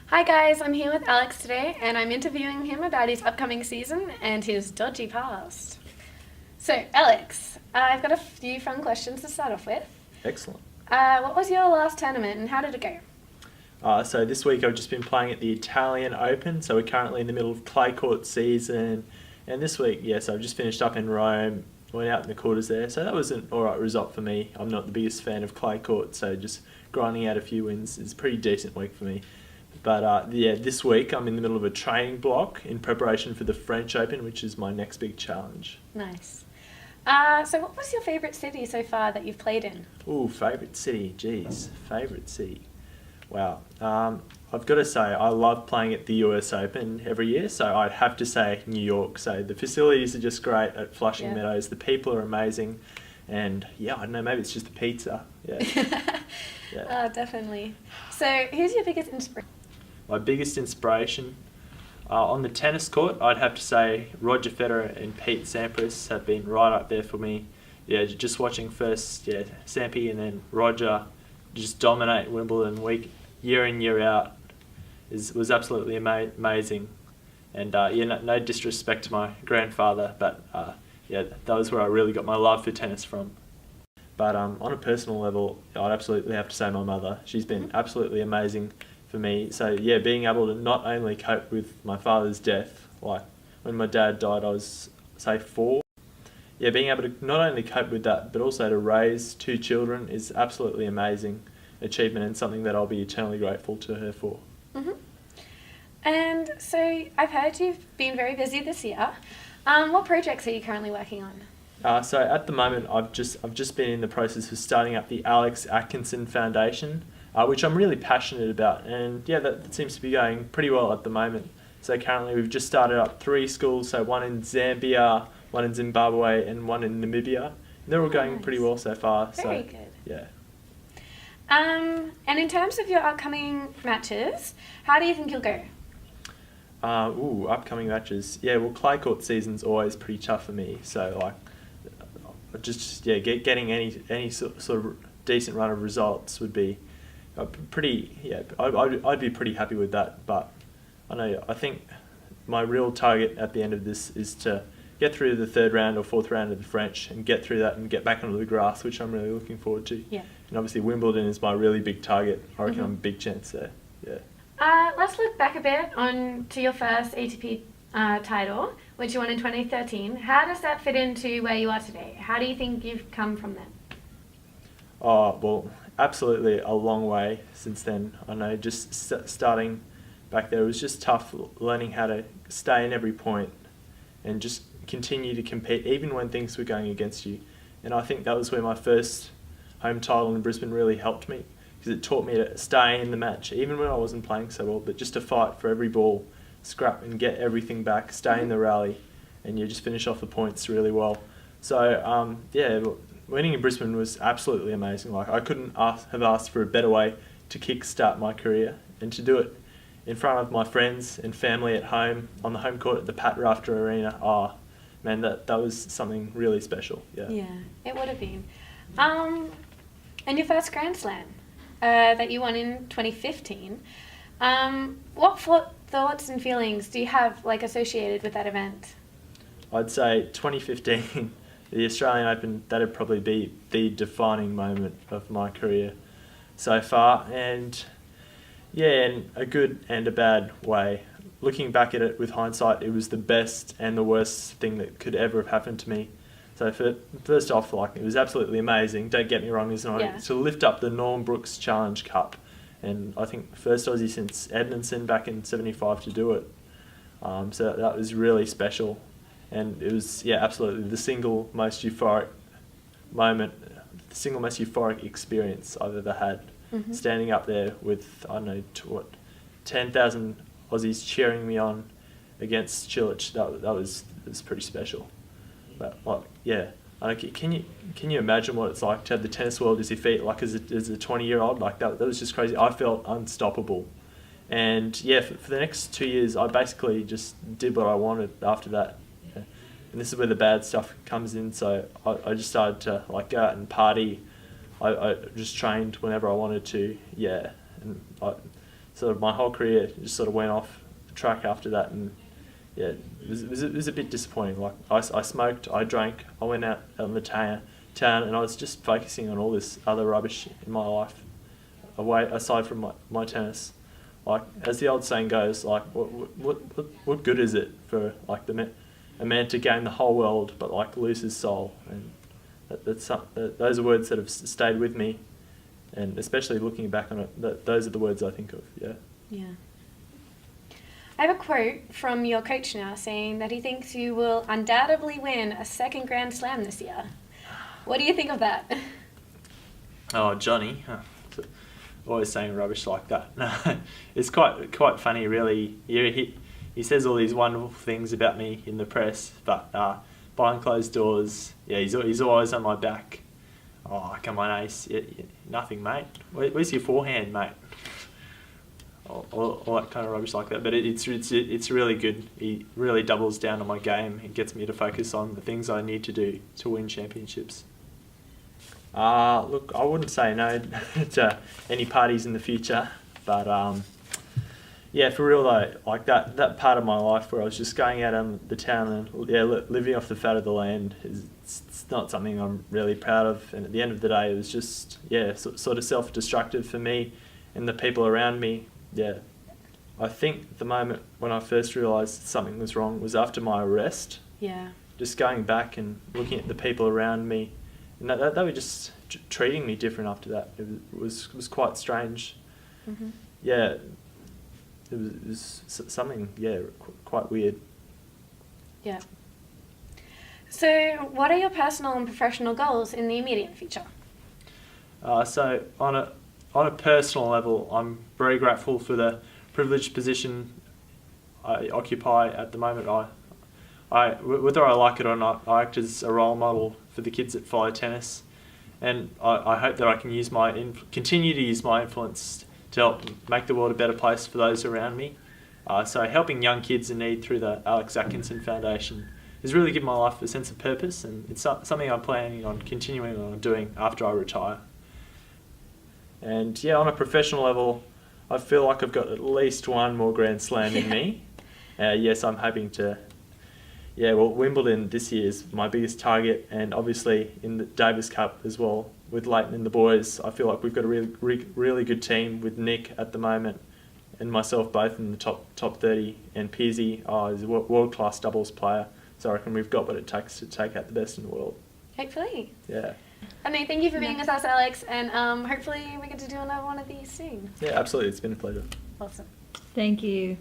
Hi guys, I'm here with Alex today and I'm interviewing him about his upcoming season and his dodgy past. So, Alex, I've got a few fun questions to start off with. Excellent. What was your last tournament and how did it go? So this week I've just been playing at the Italian Open, so we're currently in the middle of clay court season. And this week, yes, I've just finished up in Rome, went out in the quarters there, so that was an alright result for me. I'm not the biggest fan of clay court, so just grinding out a few wins is a pretty decent week for me. But this week I'm in the middle of a training block in preparation for the French Open, which is my next big challenge. Nice. So what was your favourite city so far that you've played in? Ooh, favourite city, geez, favourite city. Wow. I've got to say, I love playing at the US Open every year, so I'd have to say New York. So the facilities are just great at Flushing Meadows. The people are amazing. And yeah, I don't know, maybe it's just the pizza. Yeah. Oh, definitely. So who's your biggest inspiration? My biggest inspiration on the tennis court, I'd have to say Roger Federer and Pete Sampras have been right up there for me. Yeah, just watching first, Sampy and then Roger just dominate Wimbledon year in, year out was absolutely amazing. And no disrespect to my grandfather, but that was where I really got my love for tennis from. But on a personal level, I'd absolutely have to say my mother. She's been absolutely amazing for me. So yeah, being able to not only cope with my father's death, like when my dad died I was, say, 4. Yeah, being able to not only cope with that, but also to raise 2 children is absolutely amazing achievement and something that I'll be eternally grateful to her for. Mm-hmm. And so I've heard you've been very busy this year. What projects are you currently working on? So at the moment, I've just been in the process of starting up the Alex Atkinson Foundation, which I'm really passionate about, and yeah, that seems to be going pretty well at the moment. So currently, we've just started up 3 schools, so one in Zambia, one in Zimbabwe, and one in Namibia. And they're all going pretty well so far. Very good. Yeah. And in terms of your upcoming matches, how do you think you'll go? Upcoming matches. Yeah, well, clay court season's always pretty tough for me. So getting any sort of decent run of results would be pretty. Yeah, I'd be pretty happy with that. But I think my real target at the end of this is to get through the 3rd round or 4th round of the French and get through that and get back onto the grass, which I'm really looking forward to. Yeah. And obviously Wimbledon is my really big target. I reckon I'm a big chance there. Yeah. Let's look back a bit to your first ATP title, which you won in 2013. How does that fit into where you are today? How do you think you've come from that? Oh, well, absolutely a long way since then. I know just starting back there, it was just tough learning how to stay in every point and just continue to compete even when things were going against you. And I think that was where my first home title in Brisbane really helped me, because it taught me to stay in the match even when I wasn't playing so well, but just to fight for every ball, scrap and get everything back, stay in the rally, and you just finish off the points really well. So winning in Brisbane was absolutely amazing. Like, I couldn't have asked for a better way to kick-start my career, and to do it in front of my friends and family at home on the home court at the Pat Rafter Arena. Man, that was something really special. Yeah, it would have been. And your first Grand Slam that you won in 2015. What thoughts and feelings do you have associated with that event? I'd say 2015, the Australian Open, that'd probably be the defining moment of my career so far. And yeah, in a good and a bad way. Looking back at it with hindsight, it was the best and the worst thing that could ever have happened to me. So first off, it was absolutely amazing. Don't get me wrong, to lift up the Norm Brooks Challenge Cup, and I think first Aussie since Edmondson back in '75 to do it. So that was really special, and it was absolutely the single most euphoric moment, the single most euphoric experience I've ever had. Mm-hmm. Standing up there with 10,000 Aussies cheering me on against Cilic, that was pretty special. But can you imagine what it's like to have the tennis world as your feet? As a 20-year-old, that was just crazy. I felt unstoppable, and for the next 2 years, I basically just did what I wanted after that. And this is where the bad stuff comes in. So I just started to go out and party. I just trained whenever I wanted to. Yeah, and sort of my whole career just sort of went off the track after that, and yeah, it was a bit disappointing. Like I smoked, I drank, I went out in the town, and I was just focusing on all this other rubbish in my life, aside from my tennis. Like, as the old saying goes, like what good is it for like a man to gain the whole world but like lose his soul? And those are words that have stayed with me, and especially looking back on it, those are the words I think of. Yeah. Yeah. I have a quote from your coach now saying that he thinks you will undoubtedly win a second Grand Slam this year. What do you think of that? Oh, Johnny, always saying rubbish like that. No, it's quite funny, really. He says all these wonderful things about me in the press, but behind closed doors, yeah, he's always on my back. Oh, come on, Ace. Nothing, mate. Where's your forehand, mate? All that kind of rubbish like that. But it's really good. He really doubles down on my game and gets me to focus on the things I need to do to win championships. Look, I wouldn't say no to any parties in the future, but yeah, for real though, like that part of my life where I was just going out on the town and living off the fat of the land, it's not something I'm really proud of. And at the end of the day, it was just sort of self-destructive for me and the people around me. Yeah, I think the moment when I first realised something was wrong was after my arrest. Yeah. Just going back and looking at the people around me, and they were just treating me different after that. It was quite strange. Mm-hmm. Yeah, it was something, quite weird. Yeah. So, what are your personal and professional goals in the immediate future? So on a personal level, I'm very grateful for the privileged position I occupy at the moment. I whether I like it or not, I act as a role model for the kids that follow tennis, and I hope that I can continue to use my influence to help make the world a better place for those around me. So helping young kids in need through the Alex Atkinson Foundation has really given my life a sense of purpose, and it's something I'm planning on continuing on doing after I retire. And yeah, on a professional level, I feel like I've got at least one more Grand Slam in me. Yes, I'm hoping to. Yeah, well, Wimbledon this year is my biggest target, and obviously in the Davis Cup as well with Leighton and the boys. I feel like we've got a really good team with Nick at the moment and myself both in the top 30, and Pearsy is a world-class doubles player. So I reckon we've got what it takes to take out the best in the world. Hopefully. Yeah. I mean, thank you for being with us, Alex, and hopefully we get to do another one of these soon. Yeah, absolutely. It's been a pleasure. Awesome. Thank you.